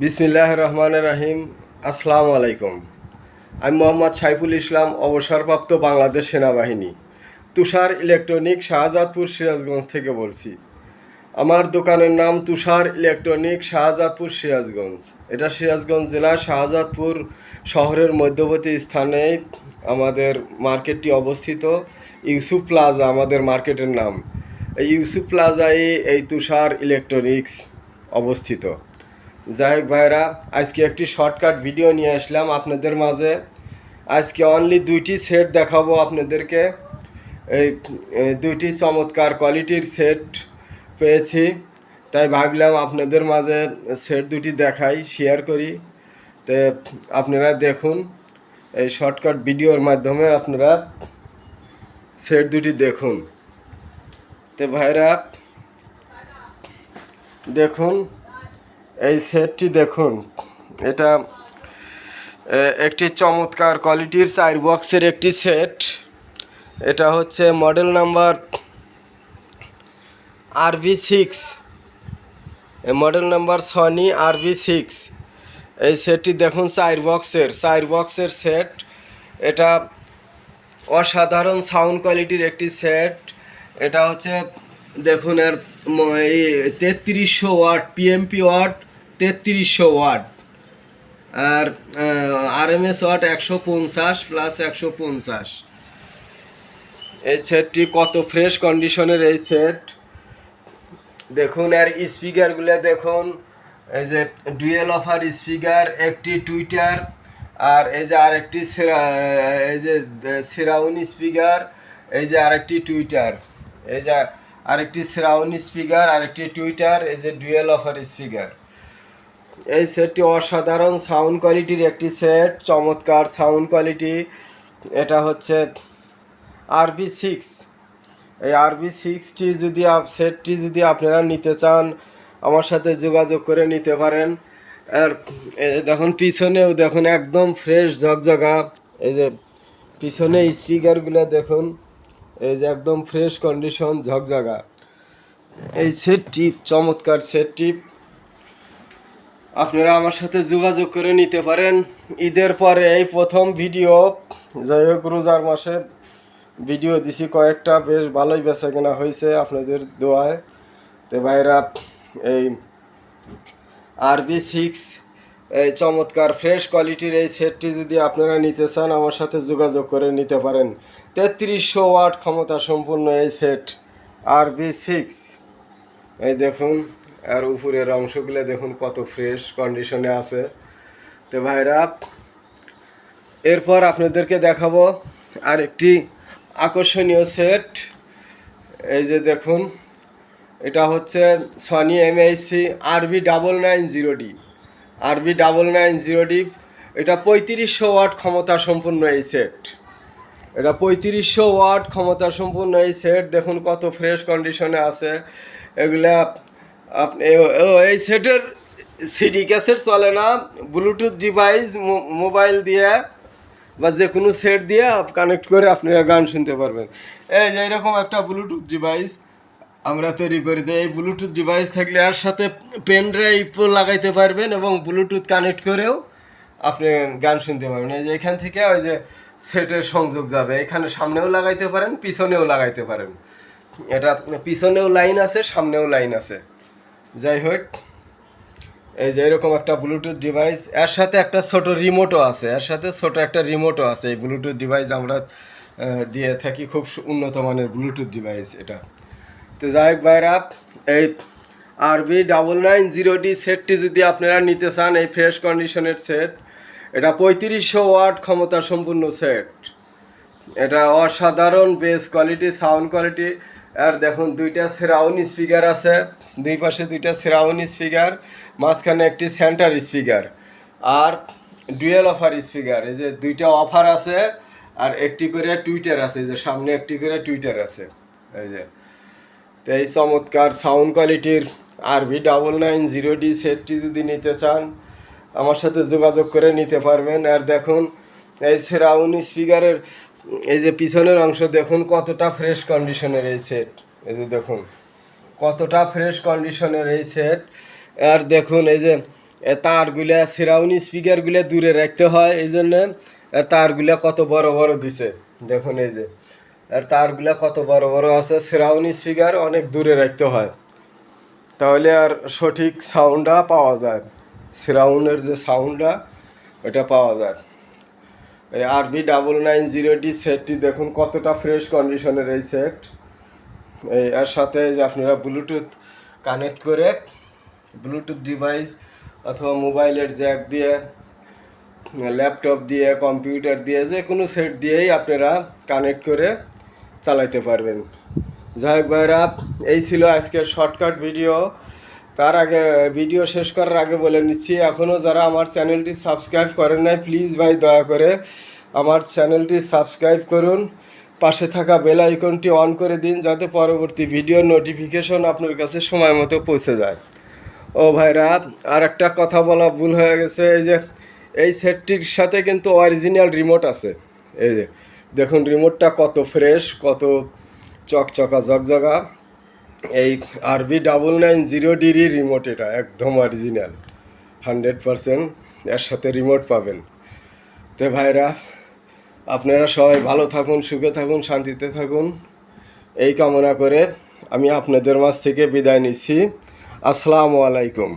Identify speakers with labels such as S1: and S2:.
S1: বিসমিল্লাহির রহমানির রহিম। আসসালামু আলাইকুম। আমি মোহাম্মদ সাইফুল ইসলাম, অবসরপ্রাপ্ত বাংলাদেশ সেনাবাহিনী, তুষার ইলেকট্রনিক, শাহজাদপুর, সিরাজগঞ্জ থেকে বলছি। আমার দোকানের নাম তুষার ইলেকট্রনিক, শাহজাদপুর, সিরাজগঞ্জ। এটা সিরাজগঞ্জ জেলার শাহজাদপুর শহরের মধ্যবর্তী স্থানে আমাদের মার্কেটটি অবস্থিত। ইউসুফ প্লাজা আমাদের মার্কেটের নাম। এই ইউসুফ প্লাজায় এই তুষার ইলেকট্রনিক্স অবস্থিত। যাই হোক ভাইরা, আজকে একটি শর্টকাট ভিডিও নিয়ে আসলাম আপনাদের মাঝে। আজকে অনলি দুইটি সেট দেখাবো আপনাদেরকে। এই দুইটি চমৎকার কোয়ালিটির সেট পেয়েছি, তাই ভাবলাম আপনাদের মাঝে সেট দুটি দেখাই, শেয়ার করি। তো আপনারা দেখুন, এই শর্টকাট ভিডিওর মাধ্যমে আপনারা সেট দুটি দেখুন। তো ভাইরা দেখুন, এই সেটটি দেখুন। এটা একটি চমৎকার কোয়ালিটির 4 বক্সের একটি সেট। এটা হচ্ছে model number RV6, model number Sony RV6। এই সেটটি দেখুন, 4 বক্সের সেট। এটা অসাধারণ সাউন্ড কোয়ালিটির একটি সেট। এটা হচ্ছে দেখুন, এর এই 3300 ওয়াট পিএমপি ওয়াট, 3300 ওয়াট, আর RMS ওয়াট 150 প্লাস 150। এই সেটটি কত ফ্রেশ কন্ডিশনের এই সেট দেখুন। আর স্পিকারগুলো দেখুন, এই যে ডুয়েল অফার স্পিকার, একটি টুইটার, আর এই যে আরেকটি এই যে সিরাউন স্পিকার, এই যে আরেকটি টুইটার, এই যে আরেকটি সিরাউন স্পিকার, আরেকটি টুইটার, এই যে ডুয়েল অফার স্পিকার। এই সেটটি অসাধারণ সাউন্ড কোয়ালিটির একটি সেট, চমৎকার সাউন্ড কোয়ালিটি। এটা হচ্ছে RV6। এই RV6টি যদি সেটটি যদি আপনারা নিতে চান, আমার সাথে যোগাযোগ করে নিতে পারেন। আর দেখুন পিছনেও দেখুন, একদম ফ্রেশ ঝকঝকা। এই যে পিছনে স্পিকারগুলো দেখুন, এই যে একদম ফ্রেশ কন্ডিশন, ঝকঝকা। এই সেটটি চমৎকার সেটটি আপনারা আমার সাথে যোগাযোগ করে নিতে পারেন। ঈদের পরে এই প্রথম ভিডিও, যাই হোক রোজার মাসে ভিডিও দিছি কয়েকটা, বেশ ভালোই বেচাকেনা হয়েছে আপনাদের দোয়ায়। তো ভাইরা, এই RV6 এই চমৎকার ফ্রেশ কোয়ালিটির এই সেটটি যদি আপনারা নিতে চান, আমার সাথে যোগাযোগ করে নিতে পারেন। 3300 ওয়াট ক্ষমতা সম্পূর্ণ এই সেট RV6। এই দেখুন, আর উপরের অংশগুলো দেখুন কত ফ্রেশ কন্ডিশনে আছে। তো ভাইরা, এরপর আপনাদেরকে দেখাবো আরেকটি আকর্ষণীয় সেট। এই যে দেখুন, এটা হচ্ছে সনি MHC RV990D। RV990D, এটা 3500 ওয়াট ক্ষমতা সম্পূর্ণ এই সেট। এটা 3500 ওয়াট ক্ষমতা সম্পূর্ণ এই সেট। দেখুন কত ফ্রেশ কন্ডিশনে আছে এগুলা। আপনি এই সেটের সিডি ক্যাসেট চলে না, ব্লুটুথ ডিভাইস মোবাইল দিয়ে বা যে কোনো সেট দিয়ে কানেক্ট করে আপনারা গান শুনতে পারবেন। এই যে এরকম একটা ব্লুটুথ ডিভাইস আমরা তৈরি করে দিই। এই ব্লুটুথ ডিভাইস থাকলে এর সাথে পেন ড্রাইভ লাগাইতে পারবেন এবং ব্লুটুথ কানেক্ট করেও আপনি গান শুনতে পারবেন। এই যে এখান থেকে ওই যে সেটের সংযোগ যাবে, এখানে সামনেও লাগাইতে পারেন, পিছনেও লাগাইতে পারেন। এটা পিছনেও লাইন আছে, সামনেও লাইন আছে। যাই হোক, এই যে এরকম একটা ব্লুটুথ ডিভাইস, এর সাথে একটা ছোট রিমোটও আছে, এই ব্লুটুথ ডিভাইস আমরা দিয়ে থাকি, খুব উন্নত মানের ব্লুটুথ ডিভাইস এটা। তো যাই হোক ভাইরা, এই RV990D সেটটি যদি আপনারা নিতে চান, এই ফ্রেশ কন্ডিশনের সেট, এটা 3500 ওয়াট ক্ষমতা সম্পূর্ণ সেট। এটা অসাধারণ বেস কোয়ালিটি, সাউন্ড কোয়ালিটি। আর দেখুন, দুইটা সিরাউন স্পিকার আছে, দুই পাশে দুইটা সিরাউন স্পিকার, মাঝখানে একটি সেন্টার স্পিকার, আর ডুয়েল অফার স্পিকার। এই যে দুইটা অফার আছে, আর একটি করে টুইটার আছে, যে সামনে একটি করে টুইটার আছে। এই যে, তো এই চমৎকার সাউন্ড কোয়ালিটির RV990D সেটটি যদি নিতে চান, আমার সাথে যোগাযোগ করে নিতে পারবেন। আর দেখুন, এই সিরাউন স্পিকারের এই যে পিছনের অংশ দেখুন কতটা ফ্রেশ কন্ডিশনের এই সেট। এই যে দেখুন কতটা ফ্রেশ কন্ডিশনের এই সেট। আর দেখুন, এই যে এ তারগুলা সিরাউন্ড স্পিকারগুলা দূরে রাখতে হয়, এই জন্য তারগুলা কত বড় বড় দিছে দেখুন। এই যে আর তারগুলা কত বড় বড় আছে, সিরাউন্ড স্পিকার অনেক দূরে রাখতে হয়, তাহলে আর সঠিক সাউন্ডটা পাওয়া যায়, সিরাউন্ডের যে সাউন্ডটা ওটা পাওয়া যায়। এই RB990D সেটটি দেখুন কতটা ফ্রেশ কন্ডিশনের এই সেট। এই এর সাথে যে আপনারা ব্লুটুথ কানেক্ট করে ব্লুটুথ ডিভাইস অথবা মোবাইলের জ্যাক দিয়ে, ল্যাপটপ দিয়ে, কম্পিউটার দিয়ে, যে কোনো সেট দিয়েই আপনারা কানেক্ট করে চালাইতে পারবেন। যাই হোক ভাইরা, এই ছিল আজকের শর্টকাট ভিডিও। তার আগে ভিডিও শেষ করার আগে বলে নিচ্ছি, এখনও যারা আমার চ্যানেলটি সাবস্ক্রাইব করেন নাই, প্লিজ ভাই দয়া করে আমার চ্যানেলটি সাবস্ক্রাইব করুন, পাশে থাকা বেল আইকনটি অন করে দিন, যাতে পরবর্তী ভিডিওর নোটিফিকেশন আপনার কাছে সময় মতো পৌঁছে যায়। ও ভাইরা, আর একটা কথা বলা ভুল হয়ে গেছে, এই যে এই সেটটির সাথে কিন্তু অরিজিনাল রিমোট আছে। এই যে দেখুন রিমোটটা কত ফ্রেশ, কত চকচকা জকজকা। এই RB990D রিমোট, এটা একদম অরিজিনাল 100%, এর সাথে রিমোট পাবেন। তো ভাইরা, আপনারা সবাই ভালো থাকুন, সুখে থাকুন, শান্তিতে থাকুন, এই কামনা করে আমি আপনাদের মাঝ থেকে বিদায় নিচ্ছি। আসসালামু আলাইকুম।